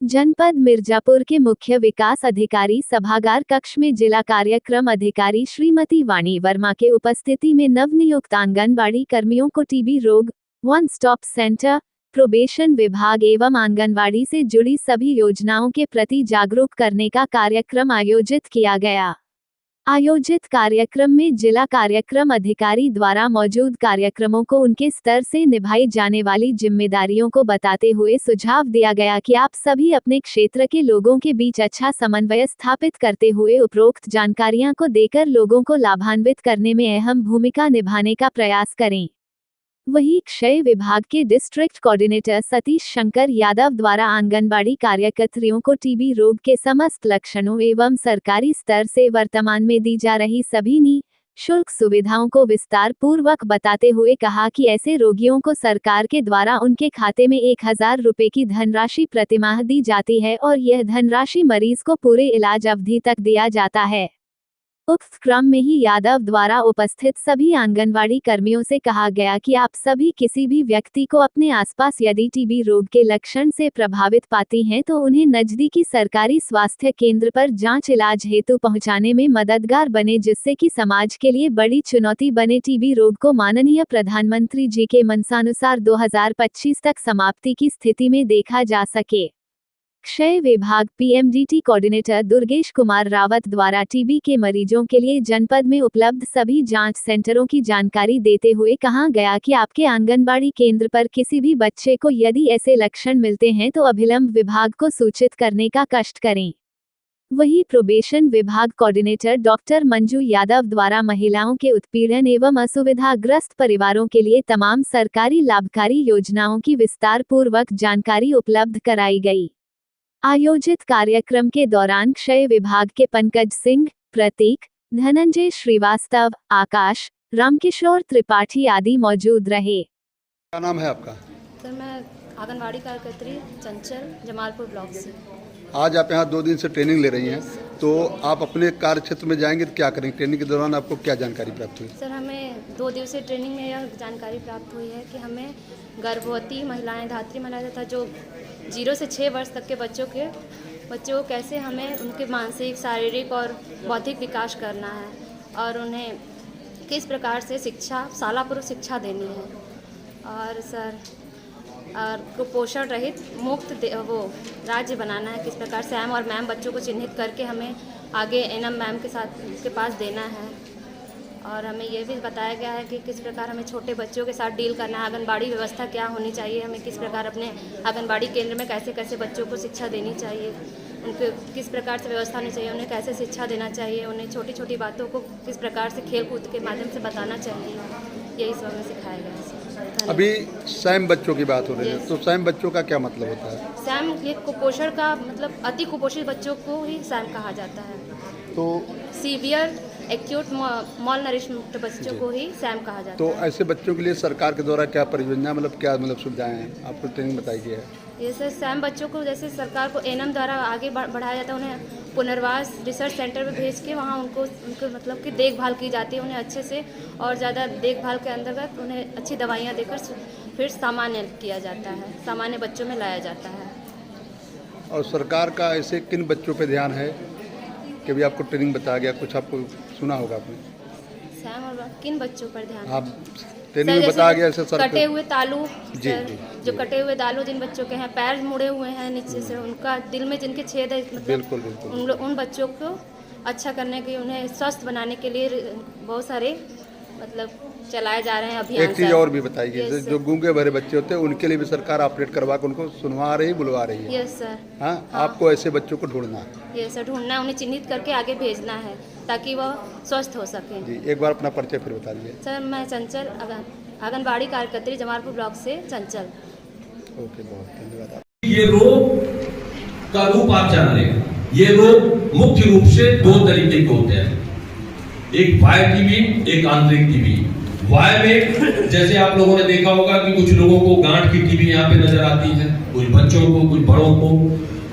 जनपद मिर्जापुर के मुख्य विकास अधिकारी सभागार कक्ष में जिला कार्यक्रम अधिकारी श्रीमती वाणी वर्मा के उपस्थिति में नवनियुक्त आंगनबाड़ी कर्मियों को टीबी रोग, वन स्टॉप सेंटर, प्रोबेशन विभाग एवं आंगनबाड़ी से जुड़ी सभी योजनाओं के प्रति जागरूक करने का कार्यक्रम आयोजित किया गया। आयोजित कार्यक्रम में जिला कार्यक्रम अधिकारी द्वारा मौजूद कार्यक्रमों को उनके स्तर से निभाई जाने वाली जिम्मेदारियों को बताते हुए सुझाव दिया गया कि आप सभी अपने क्षेत्र के लोगों के बीच अच्छा समन्वय स्थापित करते हुए उपरोक्त जानकारियां को देकर लोगों को लाभान्वित करने में अहम भूमिका निभाने का प्रयास करें। वहीं क्षय विभाग के डिस्ट्रिक्ट कोऑर्डिनेटर सतीश शंकर यादव द्वारा आंगनबाड़ी कार्यकर्तियों को टीबी रोग के समस्त लक्षणों एवं सरकारी स्तर से वर्तमान में दी जा रही सभी निःशुल्क सुविधाओं को विस्तार पूर्वक बताते हुए कहा कि ऐसे रोगियों को सरकार के द्वारा उनके खाते में 1000 रुपये की धनराशि प्रतिमाह दी जाती है और यह धनराशि मरीज को पूरे इलाज अवधि तक दिया जाता है। उक्त क्रम में ही यादव द्वारा उपस्थित सभी आंगनबाड़ी कर्मियों से कहा गया कि आप सभी किसी भी व्यक्ति को अपने आसपास यदि टीबी रोग के लक्षण से प्रभावित पाती हैं तो उन्हें नजदीकी सरकारी स्वास्थ्य केंद्र पर जांच इलाज हेतु पहुंचाने में मददगार बने, जिससे कि समाज के लिए बड़ी चुनौती बने टीबी रोग को माननीय प्रधानमंत्री जी के मनसानुसार 2025 तक समाप्ति की स्थिति में देखा जा सके। क्षय विभाग पीएमडीटी कोऑर्डिनेटर दुर्गेश कुमार रावत द्वारा टीबी के मरीजों के लिए जनपद में उपलब्ध सभी जांच सेंटरों की जानकारी देते हुए कहा गया कि आपके आंगनबाड़ी केंद्र पर किसी भी बच्चे को यदि ऐसे लक्षण मिलते हैं तो अभिलंब विभाग को सूचित करने का कष्ट करें। वहीं प्रोबेशन विभाग कोऑर्डिनेटर डॉक्टर मंजू यादव द्वारा महिलाओं के उत्पीड़न एवं असुविधाग्रस्त परिवारों के लिए तमाम सरकारी लाभकारी योजनाओं की विस्तार पूर्वक जानकारी उपलब्ध कराई गई। आयोजित कार्यक्रम के दौरान क्षय विभाग के पंकज सिंह, प्रतीक, धनंजय श्रीवास्तव, आकाश, रामकिशोर त्रिपाठी आदि मौजूद रहे। क्या नाम है आपका? सर, मैं आंगनबाड़ी कार्यकर्त्री चंचल, जमालपुर ब्लॉक से। आज आप यहाँ 2 दिन से ट्रेनिंग ले रही हैं, तो आप अपने कार्य क्षेत्र में जाएंगे तो क्या करेंगे? ट्रेनिंग के दौरान आपको क्या जानकारी प्राप्त हुई? सर, हमें 2 दिवसीय ट्रेनिंग में यह जानकारी प्राप्त हुई है कि हमें गर्भवती महिलाएं, धात्री महिलाएं तथा जो 0 से 6 वर्ष तक के बच्चों को कैसे हमें उनके मानसिक, शारीरिक और बौद्धिक विकास करना है और उन्हें किस प्रकार से शिक्षा, शाला पूर्व शिक्षा देनी है। और सर, और कुपोषण रहित मुक्त वो राज्य बनाना है, किस प्रकार से और मैम बच्चों को चिन्हित करके हमें आगे एनएम मैम के पास देना है। और हमें ये भी बताया गया है कि किस प्रकार हमें छोटे बच्चों के साथ डील करना है, आंगनबाड़ी व्यवस्था क्या होनी चाहिए, हमें किस प्रकार अपने आंगनबाड़ी केंद्र में कैसे कैसे बच्चों को शिक्षा देनी चाहिए, उनके किस प्रकार से व्यवस्था होनी चाहिए, उन्हें कैसे शिक्षा देना चाहिए, उन्हें छोटी छोटी बातों को किस प्रकार से खेल कूद के माध्यम से बताना चाहिए, यही सब हमें सिखाया गया है। अभी सैम बच्चों की बात हो रही है, तो सैम बच्चों का क्या मतलब होता है? सैम ये कुपोषण का मतलब अति कुपोषित बच्चों को ही सैम कहा जाता है। तो सीवियर एक्यूट मॉल नरिशमेंट बच्चों को ही सैम कहा जाता है। तो ऐसे बच्चों के लिए सरकार के द्वारा क्या परियोजना, क्या सुविधाएं हैं, आपको ट्रेनिंग बताई गई है? ये सर, सैम बच्चों को जैसे सरकार को एनएम द्वारा आगे बढ़ाया जाता है, उन्हें पुनर्वास रिसर्च सेंटर में भेज के वहाँ उनको मतलब कि देखभाल की जाती है, उन्हें अच्छे से और ज़्यादा देखभाल के अंतर्गत उन्हें अच्छी दवाइयाँ देकर फिर सामान्य किया जाता है, सामान्य बच्चों में लाया जाता है। और सरकार का ऐसे किन बच्चों पर ध्यान है कि अभी आपको ट्रेनिंग बताया गया, कुछ आपको सुना होगा आपने? सैम और किन बच्चों पर ध्यान? आप ट्रेनिंग में बताया गया सर, कटे हुए तालू, जी, जो कटे हुए तालू जिन बच्चों के हैं, पैर मुड़े हुए हैं नीचे से, उनका दिल में जिनके छेद है, मतलब बिल्कुल उन बच्चों को अच्छा करने के, उन्हें स्वस्थ बनाने के लिए बहुत सारे मतलब चलाए जा रहे हैं अभियान। एक चीज़ और भी बताइए, जो गूंगे भरे बच्चे होते हैं उनके लिए भी सरकार ऑपरेट करवा के उनको सुनवा रही, बुलवा रही है। Yes sir. हाँ, आपको ऐसे बच्चों को ढूंढना है? यस सर, ढूंढना, उन्हें चिन्हित करके आगे भेजना है ताकि वह स्वस्थ हो सके। जी, एक बार अपना परिचय फिर बता दीजिए। सर, मैं चंचल, आंगनबाड़ी कार्यकर्त्री, जमालपुर ब्लॉक से चंचल। ओके, बहुत धन्यवाद। ये रोग का रूप आप जान लें। ये रोग मुख्य रूप से 2 तरीके के होते हैं, एक बाह्य टीबी, एक आंतरिक टीबी। वाय में जैसे आप लोगों ने देखा होगा कि कुछ लोगों को गांठ की टीबी यहाँ पे नजर आती है, कुछ बच्चों को, कुछ बड़ों को,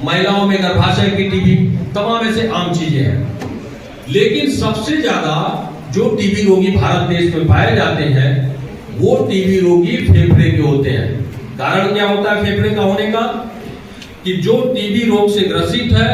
महिलाओं में गर्भाशय की टीबी, तमाम ऐसे आम चीजें हैं। लेकिन सबसे ज्यादा जो टीबी रोगी भारत देश में पाए जाते हैं वो टीबी रोगी फेफड़े के होते हैं। कारण क्या होता है फेफड़े का होने का? कि जो टीबी रोग से ग्रसित है